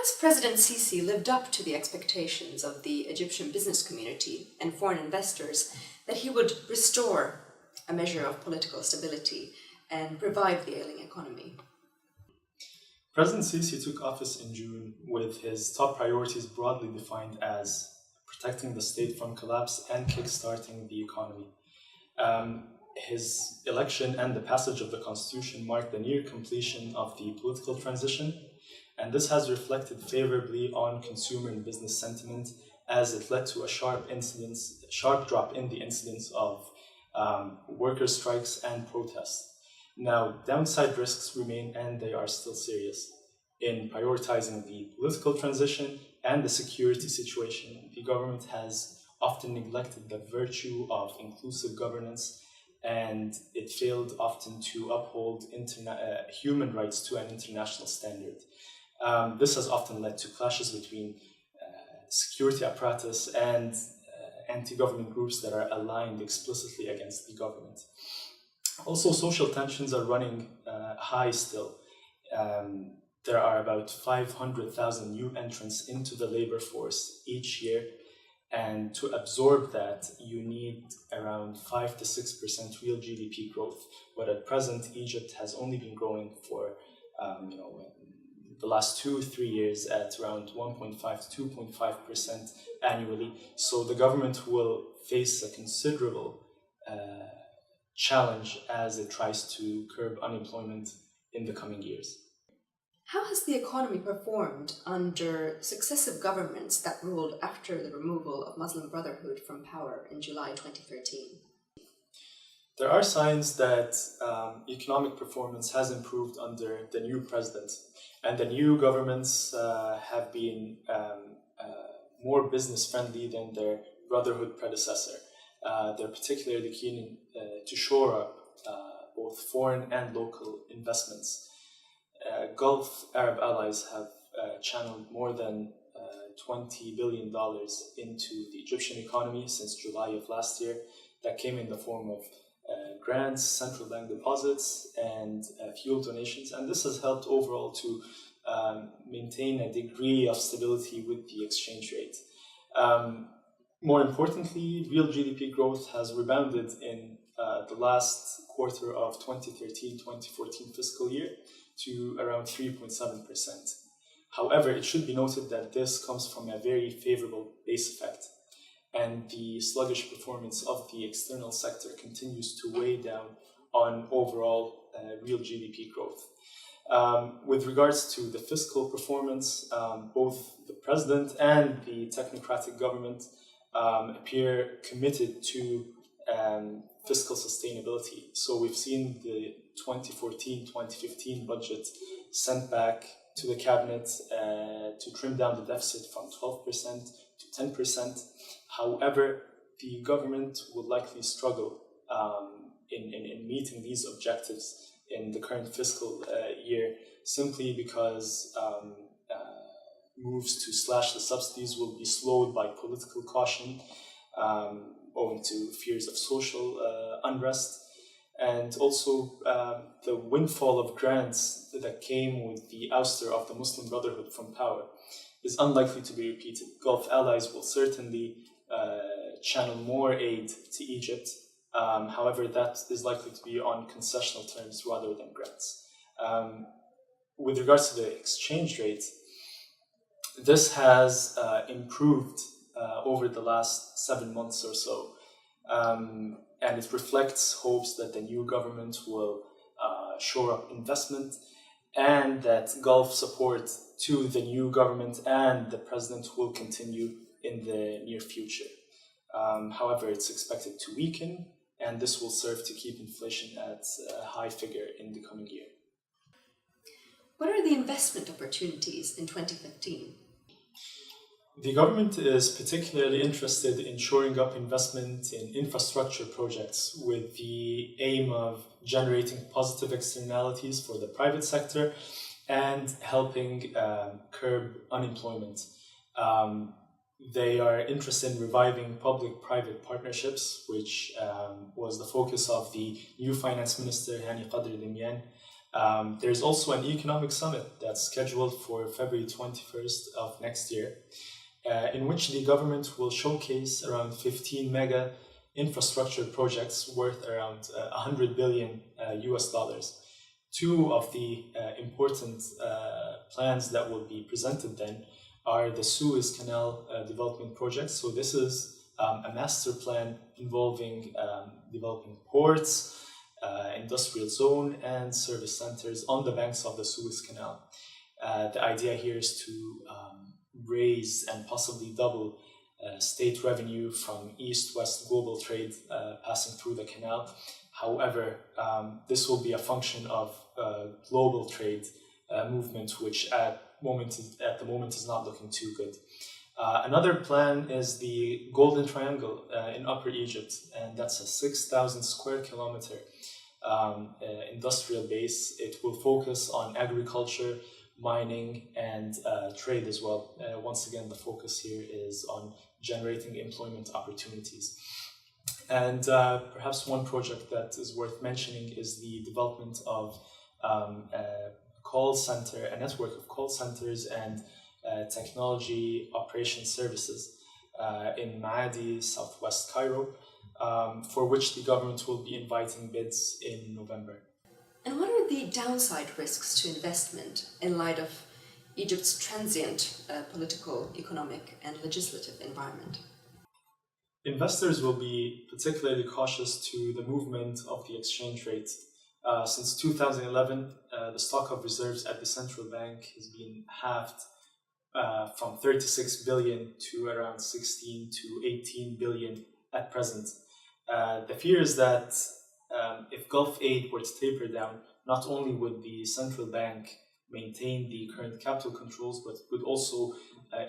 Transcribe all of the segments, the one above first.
Has President Sisi lived up to the expectations of the Egyptian business community and foreign investors that he would restore a measure of political stability and revive the ailing economy? President Sisi took office in June with his top priorities broadly defined as protecting the state from collapse and kickstarting the economy. His election and the passage of the constitution marked the near completion of the political transition, and this has reflected favorably on consumer and business sentiment as it led to a sharp drop in the incidence of worker strikes and protests. Now, downside risks remain, and they are still serious. In prioritizing the political transition and the security situation, the government has often neglected the virtue of inclusive governance, and it failed often to uphold human rights to an international standard. This has often led to clashes between security apparatus and anti-government groups that are aligned explicitly against the government. Also, social tensions are running high still. There are about 500,000 new entrants into the labor force each year, and to absorb that, you need around 5 to 6% real GDP growth, but at present, Egypt has only been growing for the last 2-3 years at around 1.5 to 2.5% annually. So the government will face a considerable challenge as it tries to curb unemployment in the coming years. How has the economy performed under successive governments that ruled after the removal of Muslim Brotherhood from power in July 2013? There are signs that economic performance has improved under the new president, and the new governments have been more business-friendly than their Brotherhood predecessor. They're particularly keen to shore up both foreign and local investments. Gulf Arab allies have channeled more than $20 billion into the Egyptian economy since July of last year. That came in the form of grants, central bank deposits, and fuel donations. And this has helped overall to maintain a degree of stability with the exchange rate. More importantly, real GDP growth has rebounded in the last quarter of 2013-2014 fiscal year to around 3.7%. However, it should be noted that this comes from a very favorable base effect, and the sluggish performance of the external sector continues to weigh down on overall real GDP growth. With regards to the fiscal performance, both the president and the technocratic government appear committed to fiscal sustainability. So we've seen the 2014-2015 budget sent back to the cabinet to trim down the deficit from 12% to 10%. However, the government will likely struggle in meeting these objectives in the current fiscal year, simply because moves to slash the subsidies will be slowed by political caution, owing to fears of social unrest. And also the windfall of grants that came with the ouster of the Muslim Brotherhood from power is unlikely to be repeated. Gulf allies will certainly channel more aid to Egypt. However, that is likely to be on concessional terms rather than grants. With regards to the exchange rate, this has improved over the last 7 months or so. And it reflects hopes that the new government will shore up investment, and that Gulf support to the new government and the president will continue in the near future. However, it's expected to weaken, and this will serve to keep inflation at a high figure in the coming year. What are the investment opportunities in 2015? The government is particularly interested in shoring up investment in infrastructure projects with the aim of generating positive externalities for the private sector and helping curb unemployment. They are interested in reviving public-private partnerships, which was the focus of the new finance minister, Hani Qadri Dimyan, There's also an economic summit that's scheduled for February 21st of next year, in which the government will showcase around 15 mega infrastructure projects worth around 100 billion US dollars. Two of the important plans that will be presented then are the Suez Canal development projects. So this is a master plan involving developing ports, industrial zone and service centers on the banks of the Suez Canal. The idea here is to raise and possibly double state revenue from east-west global trade passing through the canal. However, this will be a function of global trade movement, which at the moment is not looking too good. Another plan is the Golden Triangle in Upper Egypt, and that's a 6,000 square kilometer industrial base. It will focus on agriculture, mining, and trade as well. Once again, the focus here is on generating employment opportunities. And perhaps one project that is worth mentioning is the development of a network of call centers and technology operation services in Maadi, southwest Cairo, for which the government will be inviting bids in November. And what are the downside risks to investment in light of Egypt's transient political, economic, and legislative environment? Investors will be particularly cautious to the movement of the exchange rate. Since 2011, the stock of reserves at the central bank has been halved from 36 billion to around 16 to 18 billion at present. The fear is that if Gulf aid were to taper down, not only would the central bank maintain the current capital controls, but would also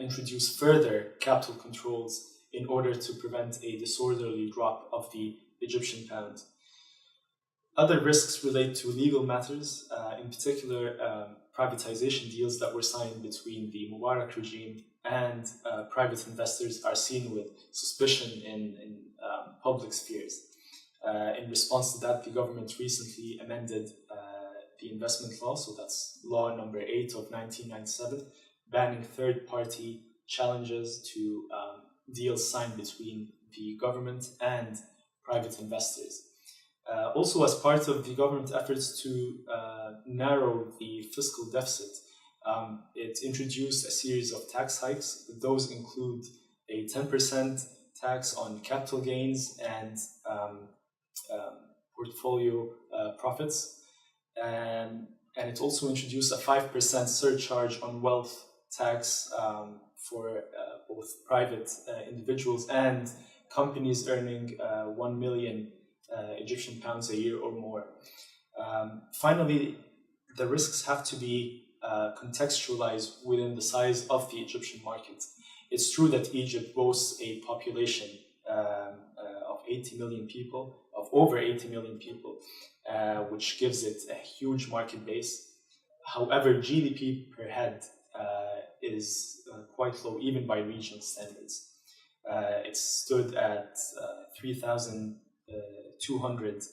introduce further capital controls in order to prevent a disorderly drop of the Egyptian pound. Other risks relate to legal matters, in particular privatization deals that were signed between the Mubarak regime and private investors are seen with suspicion in public spheres. In response to that, the government recently amended the investment law, so that's law number 8 of 1997, banning third-party challenges to deals signed between the government and private investors. Also, as part of the government efforts to narrow the fiscal deficit, it introduced a series of tax hikes. Those include a 10% tax on capital gains and portfolio profits. And it also introduced a 5% surcharge on wealth tax for both private individuals and companies earning 1 million Egyptian pounds a year or more. Finally, the risks have to be contextualized within the size of the Egyptian market. It's true that Egypt boasts a population of over 80 million people, which gives it a huge market base. However, GDP per head is quite low, even by regional standards. It stood at 3,200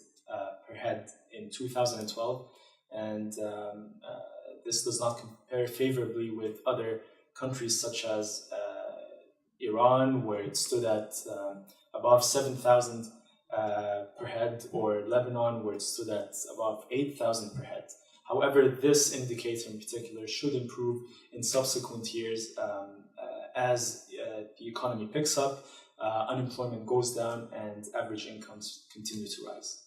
per head in 2012, and this does not compare favorably with other countries such as Iran, where it stood at above 7,000 per head, or Lebanon, where it stood at above 8,000 per head. However, this indicator in particular should improve in subsequent years as the economy picks up, unemployment goes down, and average incomes continue to rise.